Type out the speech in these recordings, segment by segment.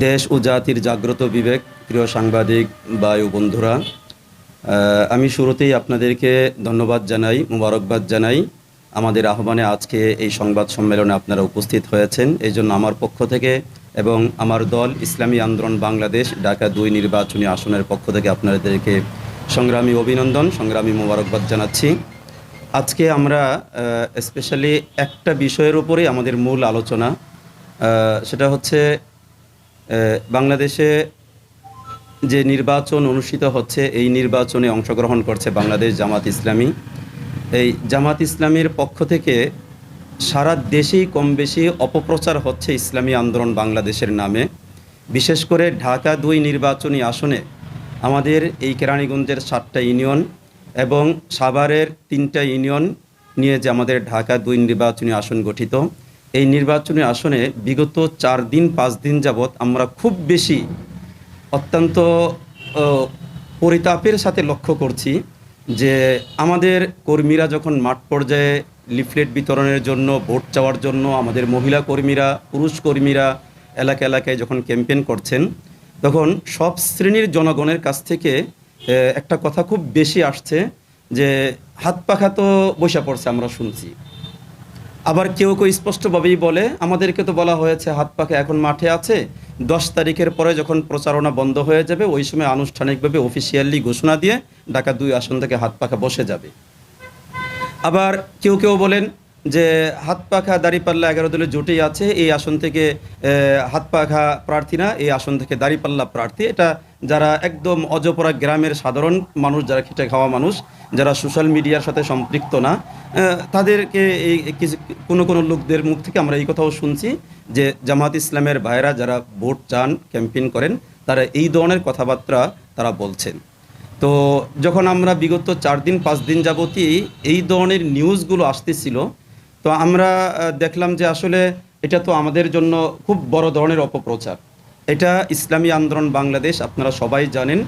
দেশ ও জাতির জাগ্রত বিবেক, প্রিয় সাংবাদিক ভাই ও বন্ধুরা, আমি শুরুতেই আপনাদেরকে ধন্যবাদ জানাই, মোবারকবাদ জানাই। আমাদের আহ্বানে আজকে এই সংবাদ সম্মেলনে আপনারা উপস্থিত হয়েছেন, এই জন্য আমার পক্ষ থেকে এবং আমার দল ইসলামী আন্দোলন বাংলাদেশ ঢাকা ২ নির্বাচনী আসনের পক্ষ থেকে আপনাদেরকে সংগ্রামী অভিনন্দন, সংগ্রামী মোবারকবাদ জানাচ্ছি। আজকে আমরা স্পেশালি একটা বিষয়ের উপরেই আমাদের মূল আলোচনা, সেটা হচ্ছে বাংলাদেশে যে নির্বাচন অনুষ্ঠিত হচ্ছে, এই নির্বাচনে অংশগ্রহণ করছে বাংলাদেশ জামাত ইসলামী। এই জামাত ইসলামীর পক্ষ থেকে সারা দেশেই কম বেশি অপপ্রচার হচ্ছে ইসলামী আন্দোলন বাংলাদেশের নামে। বিশেষ করে ঢাকা ২ নির্বাচনী আসনে আমাদের এই কেরানীগঞ্জের ৭টা ইউনিয়ন এবং সাভারের ৩টা ইউনিয়ন নিয়ে যে আমাদের ঢাকা ২ নির্বাচনী আসন গঠিত, এই নির্বাচনী আসনে বিগত ৪ দিন ৫ দিন যাবৎ আমরা খুব বেশি অত্যন্ত পরিতাপের সাথে লক্ষ্য করছি যে আমাদের কর্মীরা যখন মাঠ পর্যায়ে লিফলেট বিতরণের জন্য, ভোট চাওয়ার জন্য, আমাদের মহিলা কর্মীরা, পুরুষ কর্মীরা এলাকা এলাকায় যখন ক্যাম্পেইন করছেন, তখন সব শ্রেণীর জনগণের কাছ থেকে একটা কথা খুব বেশি আসছে যে হাত পাখা তো বসে পড়ছে, আমরা শুনছি। আবার কেউ কেউ স্পষ্টভাবেই বলে, আমাদেরকে তো বলা হয়েছে হাত পাখা এখন মাঠে আছে, 10 তারিখের পরে যখন প্রচারণা বন্ধ হয়ে যাবে ওই সময় আনুষ্ঠানিকভাবে অফিসিয়ালি ঘোষণা দিয়ে ঢাকা ২ আসন থেকে হাত পাখা বসে যাবে। আবার কেউ কেউ বলেন যে হাত পাখা দাঁড়িপাল্লা 11 দলের জোটেই আছে, এই আসন থেকে হাত পাখা প্রার্থী না, এই আসন থেকে দাঁড়িপাল্লা প্রার্থী। এটা যারা একদম অজপরা গ্রামের সাধারণ মানুষ, যারা খেটে খাওয়া মানুষ, যারা সোশ্যাল মিডিয়ার সাথে সম্পৃক্ত না, তাদেরকে এই কোনো কোনো লোকদের মুখ থেকে আমরা এই কথাও শুনছি যে জামাত ইসলামের ভাইরা যারা ভোট চান, ক্যাম্পেইন করেন, তারা এই ধরনের কথাবার্তা তারা বলছেন। তো যখন আমরা বিগত 4 দিন 5 দিন যাবতই এই ধরনের নিউজগুলো আসতেছিল, তো আমরা দেখলাম যে আসলে এটা তো আমাদের জন্য খুব বড় ধরনের অপপ্রচার। এটা ইসলামী আন্দোলন বাংলাদেশ, আপনারা সবাই জানেন,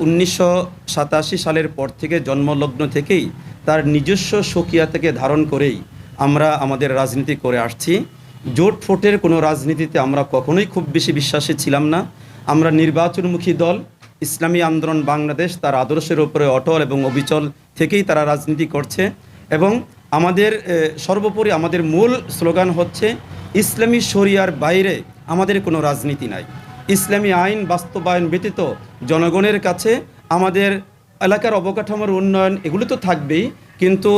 1987 সালের পর থেকে, জন্মলগ্ন থেকেই তার নিজস্ব স্বকীয়া থেকে ধারণ করেই আমরা আমাদের রাজনীতি করে আসছি। জোট ফোটের কোনো রাজনীতিতে আমরা কখনোই খুব বেশি বিশ্বাসী ছিলাম না। আমরা নির্বাচনমুখী দল। ইসলামী আন্দোলন বাংলাদেশ তার আদর্শের উপরে অটল এবং অবিচল থেকেই তারা রাজনীতি করছে। এবং আমাদের সর্বোপরি আমাদের মূল স্লোগান হচ্ছে ইসলামী শরিয়ার বাইরে আমাদের কোনো রাজনীতি নাই। ইসলামী আইন বাস্তবায়ন ব্যতীত জনগণের কাছে আমাদের এলাকার অবকাঠামোর উন্নয়ন এগুলো তো থাকবেই, কিন্তু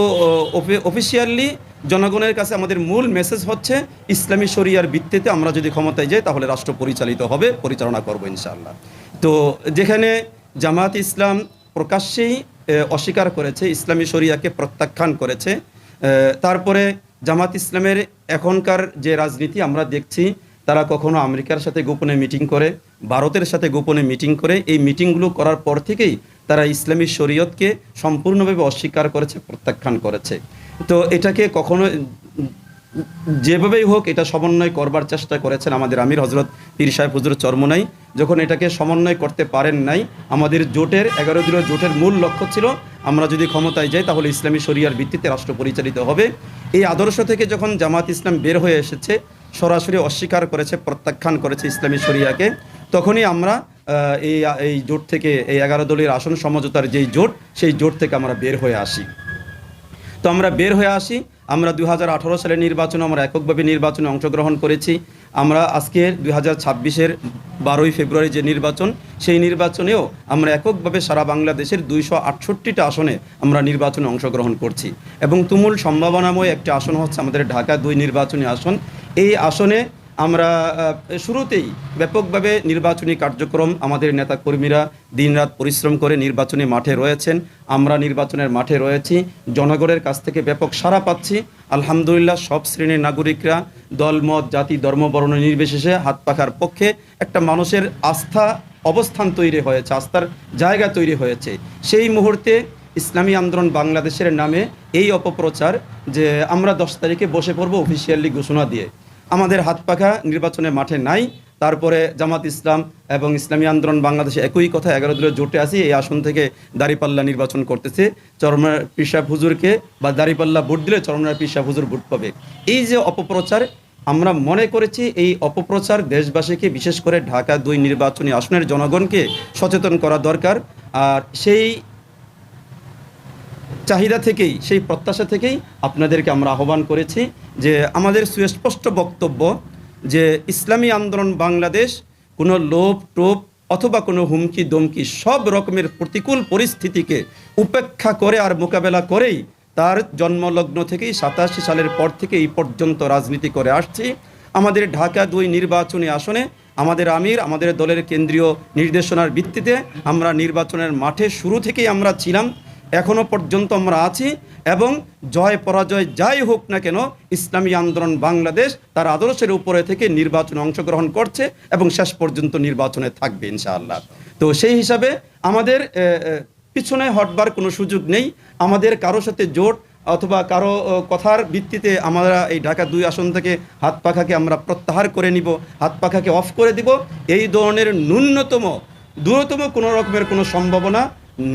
অফিসিয়ালি জনগণের কাছে আমাদের মূল মেসেজ হচ্ছে ইসলামী শরিয়ার ভিত্তিতে আমরা যদি ক্ষমতায় যাই তাহলে রাষ্ট্র পরিচালিত হবে, পরিচালনা করবো ইনশাআল্লাহ। তো যেখানে জামাত ইসলাম প্রকাশ্যেই অস্বীকার করেছে, ইসলামী শরিয়াকে প্রত্যাখ্যান করেছে, তারপরে জামাত ইসলামের এখনকার যে রাজনীতি আমরা দেখছি, তারা কখনো আমেরিকার সাথে গোপনে মিটিং করে, ভারতের সাথে গোপনে মিটিং করে, এই মিটিংগুলো করার পর থেকেই তারা ইসলামী শরীয়তকে সম্পূর্ণভাবে অস্বীকার করেছে, প্রত্যাখ্যান করেছে। তো এটাকে কখনো যেভাবেই হোক এটা সমন্বয় করবার চেষ্টা করেছেন আমাদের আমির হজরত পীর সাহেব হুজুর চরমোনাই। যখন এটাকে সমন্বয় করতে পারেন নাই, আমাদের জোটের 11 দলীয় জোটের মূল লক্ষ্য ছিল আমরা যদি ক্ষমতায় যাই তাহলে ইসলামী শরিয়ার ভিত্তিতে রাষ্ট্র পরিচালিত হবে। এই আদর্শ থেকে যখন জামাত ইসলাম বের হয়ে এসেছে, সরাসরি অস্বীকার করেছে, প্রত্যাখ্যান করেছে ইসলামী শরিয়াকে, তখনই আমরা এই জোট থেকে, এই 11 দলীয় আসন সমঝোতার যেই জোট, সেই জোট থেকে আমরা বের হয়ে আসি। তো আমরা বের হয়ে আসি, আমরা 2018 সালের নির্বাচনে আমরা এককভাবে নির্বাচনে অংশগ্রহণ করেছি। আমরা আজকে 2026-এর 12ই ফেব্রুয়ারি যে নির্বাচন, সেই নির্বাচনেও আমরা এককভাবে সারা বাংলাদেশের 268টা আসনে আমরা নির্বাচনে অংশগ্রহণ করছি। এবং তুমুল সম্ভাবনাময় একটি আসন হচ্ছে আমাদের ঢাকা 2 নির্বাচনী আসন। এই আসনে আমরা শুরুতেই ব্যাপকভাবে নির্বাচনী কার্যক্রম, আমাদের নেতাকর্মীরা দিনরাত পরিশ্রম করে নির্বাচনী মাঠে রয়েছেন, আমরা নির্বাচনের মাঠে রয়েছি, জনগণের কাছ থেকে ব্যাপক সাড়া পাচ্ছি। আলহামদুলিল্লাহ, সব শ্রেণীর নাগরিকরা দলমত, জাতি, ধর্ম, বর্ণ নির্বিশেষে হাত পাখার পক্ষে একটা মানুষের আস্থা অবস্থান তৈরি হয়েছে, আস্থার জায়গা তৈরি হয়েছে। সেই মুহূর্তে ইসলামী আন্দোলন বাংলাদেশের নামে এই অপপ্রচার যে আমরা 10 তারিখে বসে পড়ব অফিসিয়ালি ঘোষণা দিয়ে, আমাদের হাত পাখা নির্বাচনের মাঠে নাই। তারপরে জামাত ইসলাম এবং ইসলামী আন্দোলন বাংলাদেশে একই কথা, 11 দলীয় জোটে আছি, এই আসন থেকে দাঁড়িপাল্লা নির্বাচন করতেছে, চরমনার পীর সাহেব হুজুরকে বা দাঁড়িপাল্লা ভোট দিলে চরমনার পীর সাহেব হুজুর ভোট পাবে। এই যে অপপ্রচার, আমরা মনে করেছি এই অপপ্রচার দেশবাসীকে, বিশেষ করে ঢাকা ২ নির্বাচনী আসনের জনগণকে সচেতন করা দরকার। আর সেই চাহিদা থেকেই, সেই প্রত্যাশা থেকেই আপনাদেরকে আমরা আহ্বান করেছি যে আমাদের সুস্পষ্ট বক্তব্য যে ইসলামী আন্দোলন বাংলাদেশ কোনো লোভ টোপ অথবা কোনো হুমকি দমকি সব রকমের প্রতিকূল পরিস্থিতিকে উপেক্ষা করে আর মোকাবেলা করেই তার জন্মলগ্ন থেকেই ৮৭ সালের পর থেকে এই পর্যন্ত রাজনীতি করে আসছি। আমাদের ঢাকা ২ নির্বাচনী আসনে আমাদের আমির, আমাদের দলের কেন্দ্রীয় নির্দেশনার ভিত্তিতে আমরা নির্বাচনের মাঠে শুরু থেকেই আমরা ছিলাম, এখনও পর্যন্ত আমরা আছি এবং জয় পরাজয় যাই হোক না কেন ইসলামী আন্দোলন বাংলাদেশ তার আদর্শের উপরে থেকে নির্বাচনে অংশগ্রহণ করছে এবং শেষ পর্যন্ত নির্বাচনে থাকবে ইনশাআল্লাহ। তো সেই হিসাবে আমাদের পিছনে হটবার কোনো সুযোগ নেই। আমাদের কারো সাথে জোট অথবা কারো কথার ভিত্তিতে আমরা এই ঢাকা ২ আসন থেকে হাত পাখাকে আমরা প্রত্যাহার করে নিব, হাত পাখাকে অফ করে দিব, এই ধরনের দূরতম কোনো রকমের কোনো সম্ভাবনা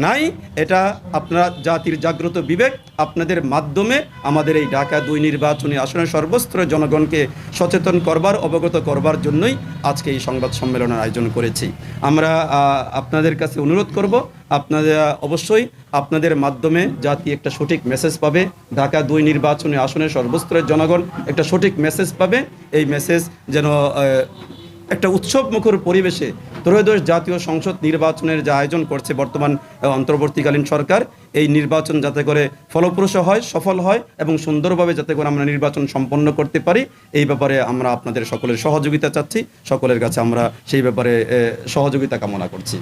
নাই। এটা আপনারা জাতির জাগ্রত বিবেক আপনাদের মাধ্যমে আমাদের এই ঢাকা ২ নির্বাচনী আসনের সর্বস্তরের জনগণকে সচেতন করবার, অবগত করবার জন্যই আজকে এই সংবাদ সম্মেলনের আয়োজন করেছি। আমরা আপনাদের কাছে অনুরোধ করব, আপনাদের অবশ্যই আপনাদের মাধ্যমে জাতি একটা সঠিক মেসেজ পাবে, ঢাকা ২ নির্বাচনী আসনের সর্বস্তরের জনগণ একটা সঠিক মেসেজ পাবে। এই মেসেজ যেন একটা উৎসবমুখর পরিবেশে ত্রয়োদশ জাতীয় সংসদ নির্বাচনের যে আয়োজন করছে বর্তমান অন্তর্বর্তীকালীন সরকার, এই নির্বাচন যাতে করে ফলপ্রসূ হয়, সফল হয় এবং সুন্দরভাবে যাতে করে আমরা নির্বাচন সম্পন্ন করতে পারি, এই ব্যাপারে আমরা আপনাদের সকলের সহযোগিতা চাচ্ছি। সকলের কাছে আমরা সেই ব্যাপারে সহযোগিতা কামনা করছি।